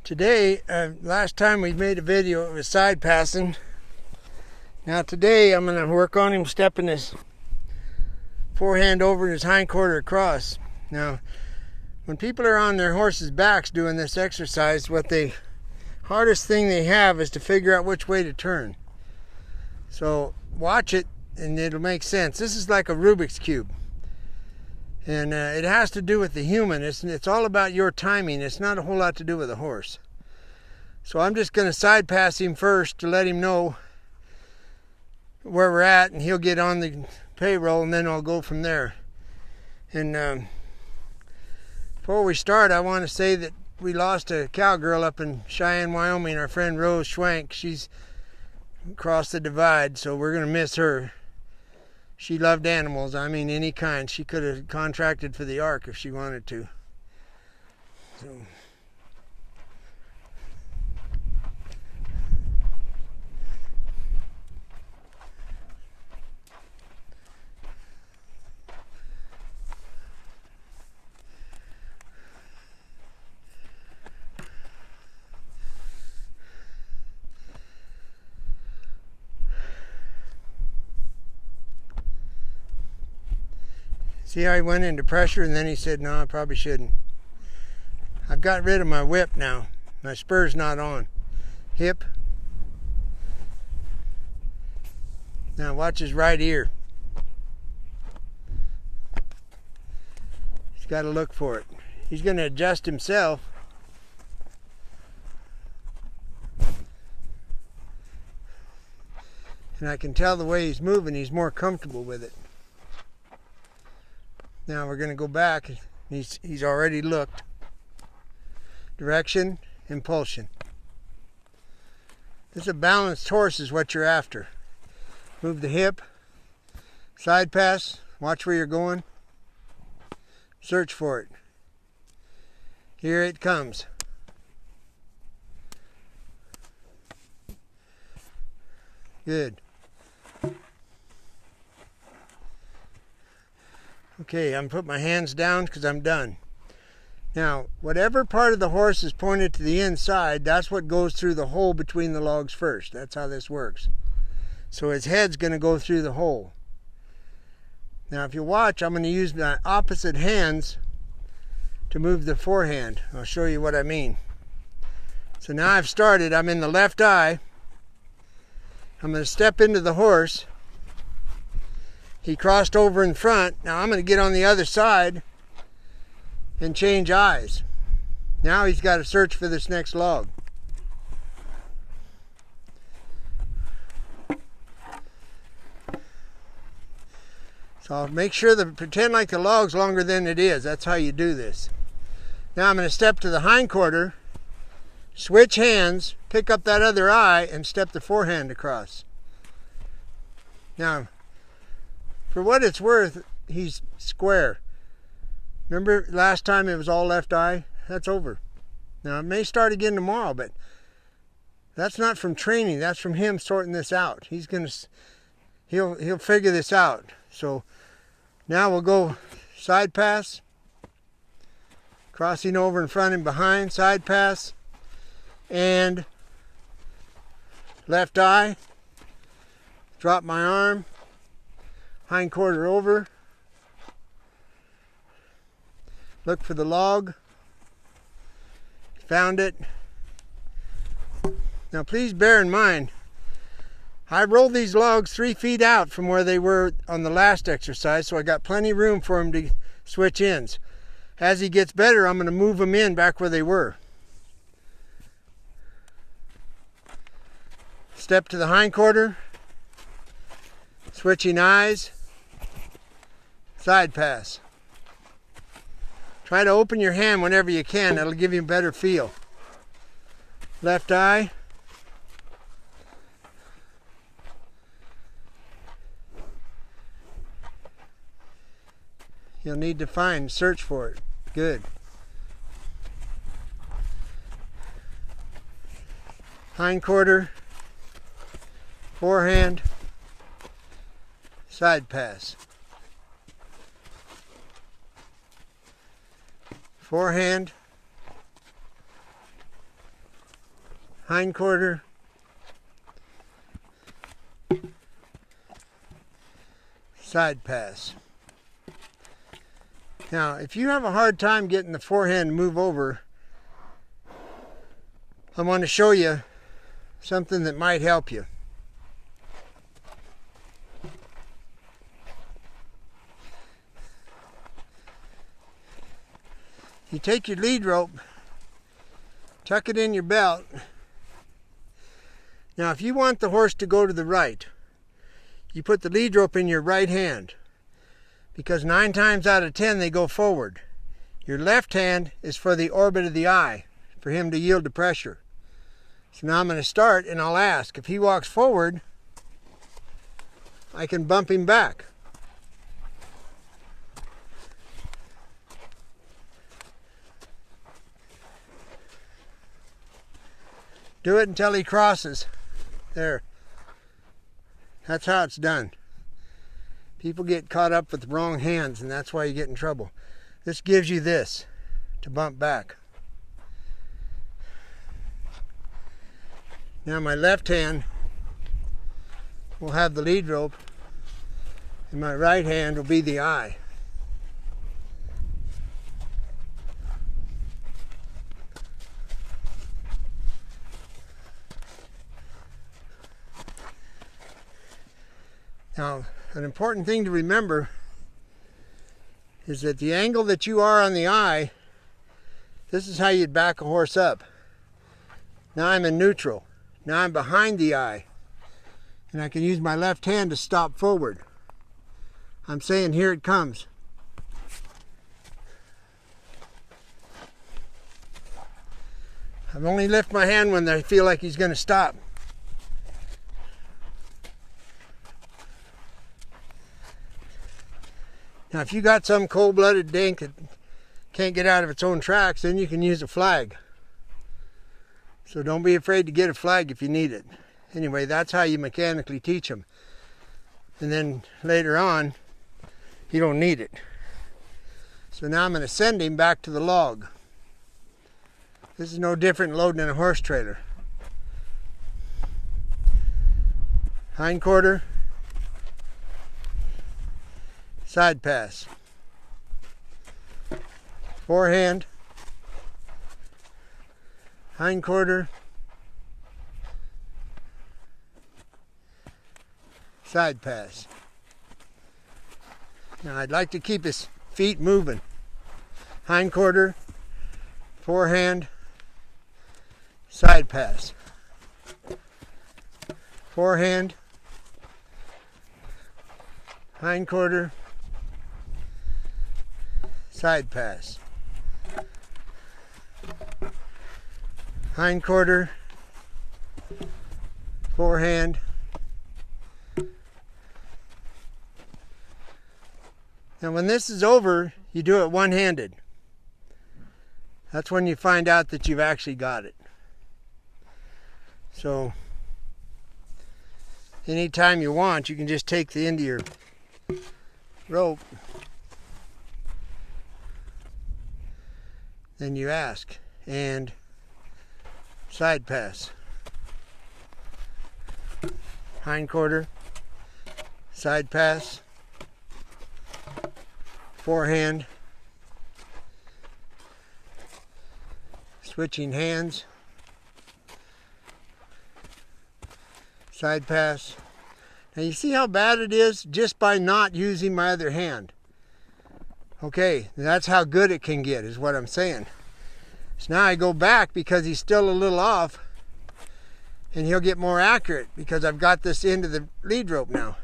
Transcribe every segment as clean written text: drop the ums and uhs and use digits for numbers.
Today, last time we made a video, it was side passing. Now today I'm going to work on him stepping his forehand over and his hindquarter across. Now, when people are on their horses' backs doing this exercise, the hardest thing they have is to figure out which way to turn. So watch it and it'll make sense. This is like a Rubik's Cube. And it has to do with the human. It's all about your timing. It's not a whole lot to do with the horse. So I'm just going to side pass him first to let him know where we're at, and he'll get on the payroll, and then I'll go from there. And before we start, I want to say that we lost a cowgirl up in Cheyenne, Wyoming. Our friend Rose Schwank. She's across the divide, so we're going to miss her. She loved animals, I mean any kind. She could have contracted for the Ark if she wanted to. So. See how he went into pressure and then he said, no, I probably shouldn't. I've got rid of my whip now. My spur's not on. Hip. Now watch his right ear. He's got to look for it. He's going to adjust himself. And I can tell the way he's moving, he's more comfortable with it. Now we're going to go back. He's already looked. Direction, impulsion. This is a balanced horse is what you're after. Move the hip. Side pass. Watch where you're going. Search for it. Here it comes. Good. Okay, I'm putting my hands down because I'm done. Now, whatever part of the horse is pointed to the inside, that's what goes through the hole between the logs first. That's how this works. So his head's going to go through the hole. Now, if you watch, I'm going to use my opposite hands to move the forehand. I'll show you what I mean. So now I've started. I'm in the left eye. I'm going to step into the horse. He crossed over in front. Now I'm going to get on the other side and change eyes. Now he's got to search for this next log. So I'll make sure to pretend like the log's longer than it is. That's how you do this. Now I'm going to step to the hindquarter, switch hands, pick up that other eye, and step the forehand across. Now, for what it's worth, he's square. Remember last time it was all left eye? That's over. Now it may start again tomorrow, but that's not from training. That's from him sorting this out. He'll figure this out. So now we'll go side pass, crossing over in front and behind, side pass, and left eye. Drop my arm. Hindquarter over. Look for the log. Found it. Now please bear in mind, I rolled these logs 3 feet out from where they were on the last exercise, so I got plenty of room for him to switch ends. As he gets better, I'm going to move them in back where they were. Step to the hindquarter. Switching eyes. Side pass. Try to open your hand whenever you can. That'll give you a better feel. Left eye. You'll need to search for it. Good. Hindquarter. Forehand. Side pass. Forehand, hindquarter, side pass. Now, if you have a hard time getting the forehand to move over, I want to show you something that might help you. You take your lead rope, tuck it in your belt. Now, if you want the horse to go to the right, you put the lead rope in your right hand, because 9 times out of 10 they go forward. Your left hand is for the orbit of the eye, for him to yield to pressure. So now I'm going to start, and I'll ask. If he walks forward, I can bump him back. Do it until he crosses. There. That's how it's done. People get caught up with the wrong hands, and that's why you get in trouble. This gives you this to bump back. Now my left hand will have the lead rope, and my right hand will be the eye. Now, an important thing to remember is that the angle that you are on the eye, this is how you'd back a horse up. Now I'm in neutral. Now I'm behind the eye, and I can use my left hand to stop forward. I'm saying, here it comes. I only lift my hand when I feel like he's going to stop. Now, if you got some cold-blooded dink that can't get out of its own tracks, then you can use a flag. So don't be afraid to get a flag if you need it. Anyway, that's how you mechanically teach them. And then later on, you don't need it. So now I'm going to send him back to the log. This is no different than loading in a horse trailer. Hindquarter, side pass, forehand, hindquarter, side pass. Now I'd like to keep his feet moving. Hindquarter, forehand, side pass, forehand, hindquarter, side pass, hindquarter, forehand. And when this is over, you do it one-handed. That's when you find out that you've actually got it. So, anytime you want, you can just take the end of your rope. Then you ask, and side pass, hindquarter, side pass, forehand, switching hands, side pass. Now you see how bad it is just by not using my other hand. Okay, that's how good it can get, is what I'm saying. So now I go back because he's still a little off, and he'll get more accurate because I've got this end of the lead rope now.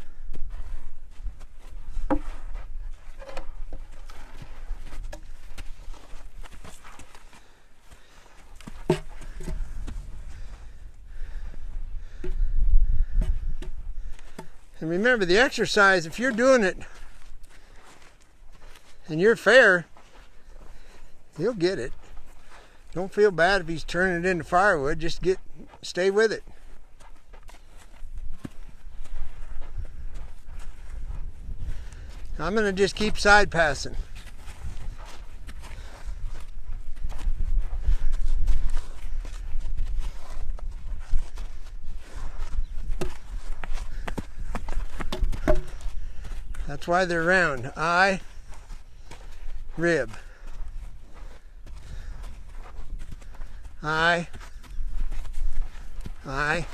And remember, the exercise, if you're doing it and you're fair, he'll get it. Don't feel bad if he's turning it into firewood. Just stay with it. I'm going to just keep side passing. That's why they're round. Eye, rib. Eye, eye.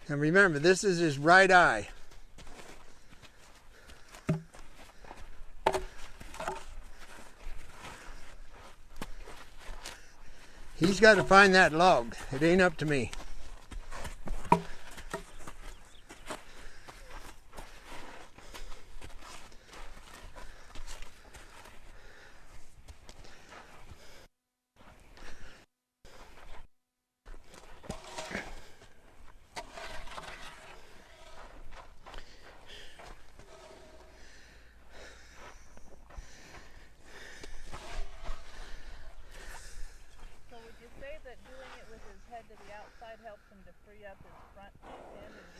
And remember, this is his right eye. He's got to find that log. It ain't up to me.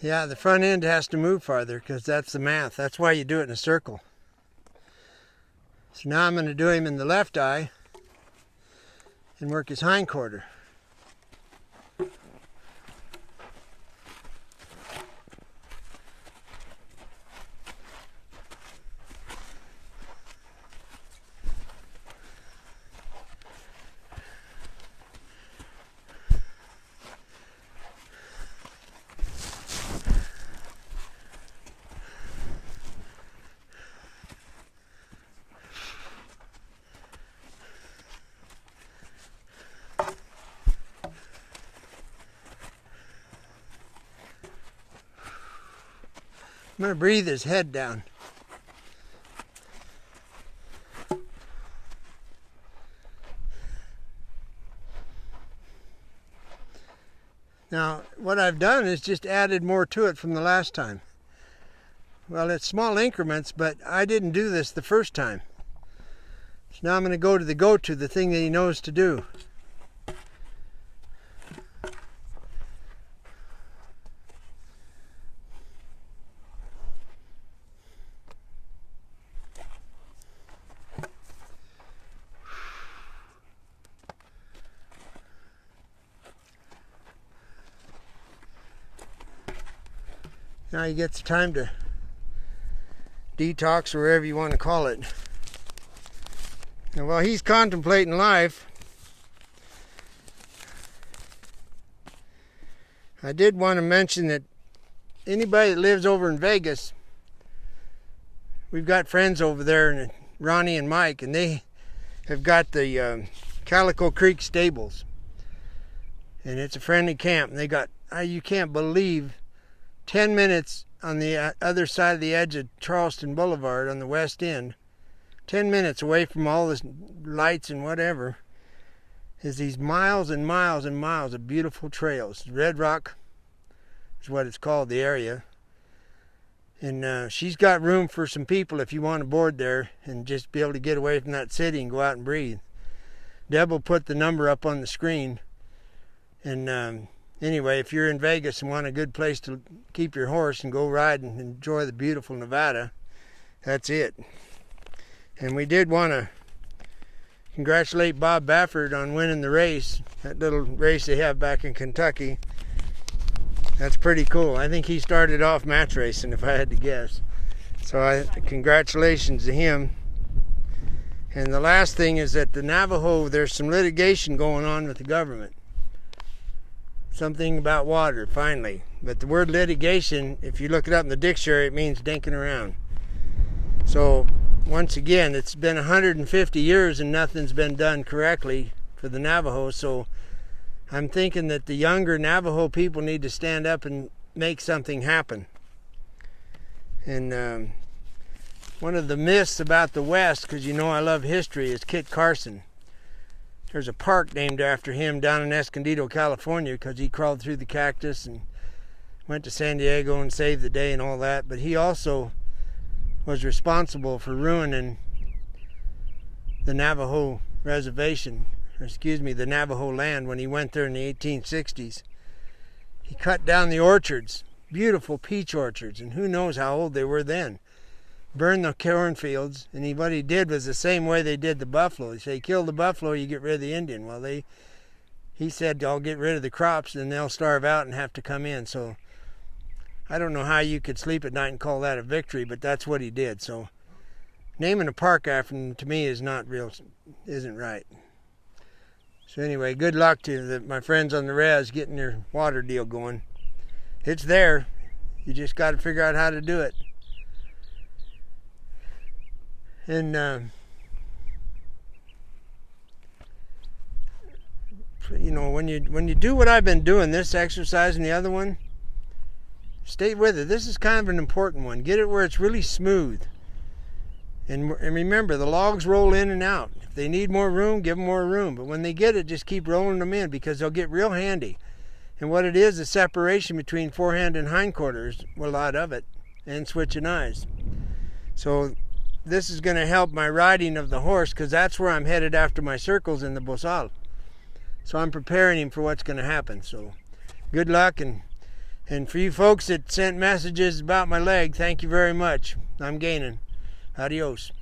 Yeah, the front end has to move farther because that's the math. That's why you do it in a circle. So now I'm going to do him in the left eye and work his hindquarter. I'm going to breathe his head down. Now, what I've done is just added more to it from the last time. Well, it's small increments, but I didn't do this the first time. So now I'm going to go to the go-to, the thing that he knows to do. Now he gets time to detox, or wherever you want to call it. And while he's contemplating life, I did want to mention that anybody that lives over in Vegas, we've got friends over there, Ronnie and Mike, and they have got the Chinaco Creek stables. And it's a friendly camp. And they got, you can't believe, 10 minutes on the other side of the edge of Charleston Boulevard on the west end, 10 minutes away from all this lights and whatever, is these miles and miles and miles of beautiful trails. Red Rock is what it's called, the area. And she's got room for some people if you want to board there and just be able to get away from that city and go out and breathe. Deb will put the number up on the screen. And anyway, if you're in Vegas and want a good place to keep your horse and go ride and enjoy the beautiful Nevada, that's it. And we did want to congratulate Bob Baffert on winning the race, that little race they have back in Kentucky. That's pretty cool. I think he started off match racing, if I had to guess. So congratulations to him. And the last thing is that the Navajo, there's some litigation going on with the government. Something about water, finally. But the word litigation, if you look it up in the dictionary, it means dinking around. So, once again, it's been 150 years and nothing's been done correctly for the Navajo. So, I'm thinking that the younger Navajo people need to stand up and make something happen. And one of the myths about the West, because you know I love history, is Kit Carson. There's a park named after him down in Escondido, California, because he crawled through the cactus and went to San Diego and saved the day and all that. But he also was responsible for ruining the Navajo reservation, or excuse me, the Navajo land when he went there in the 1860s. He cut down the orchards, beautiful peach orchards, and who knows how old they were then. Burned the cornfields, and what he did was the same way they did the buffalo. He said, kill the buffalo, you get rid of the Indian. Well, they he said I'll get rid of the crops and they'll starve out and have to come in. So I don't know how you could sleep at night and call that a victory, but that's what he did. So naming a park after him to me isn't right. So anyway, good luck to my friends on the res getting their water deal going. It's there. You just got to figure out how to do it. And you know, when you do what I've been doing, this exercise and the other one, stay with it. This is kind of an important one. Get it where it's really smooth. And remember, the logs roll in and out. If they need more room, give them more room. But when they get it, just keep rolling them in because they'll get real handy. And what it is, the separation between forehand and hindquarters, a lot of it, and switching eyes. So this is going to help my riding of the horse because that's where I'm headed after my circles in the Bosal. So I'm preparing him for what's going to happen. So good luck. And for you folks that sent messages about my leg, thank you very much. I'm gaining. Adios.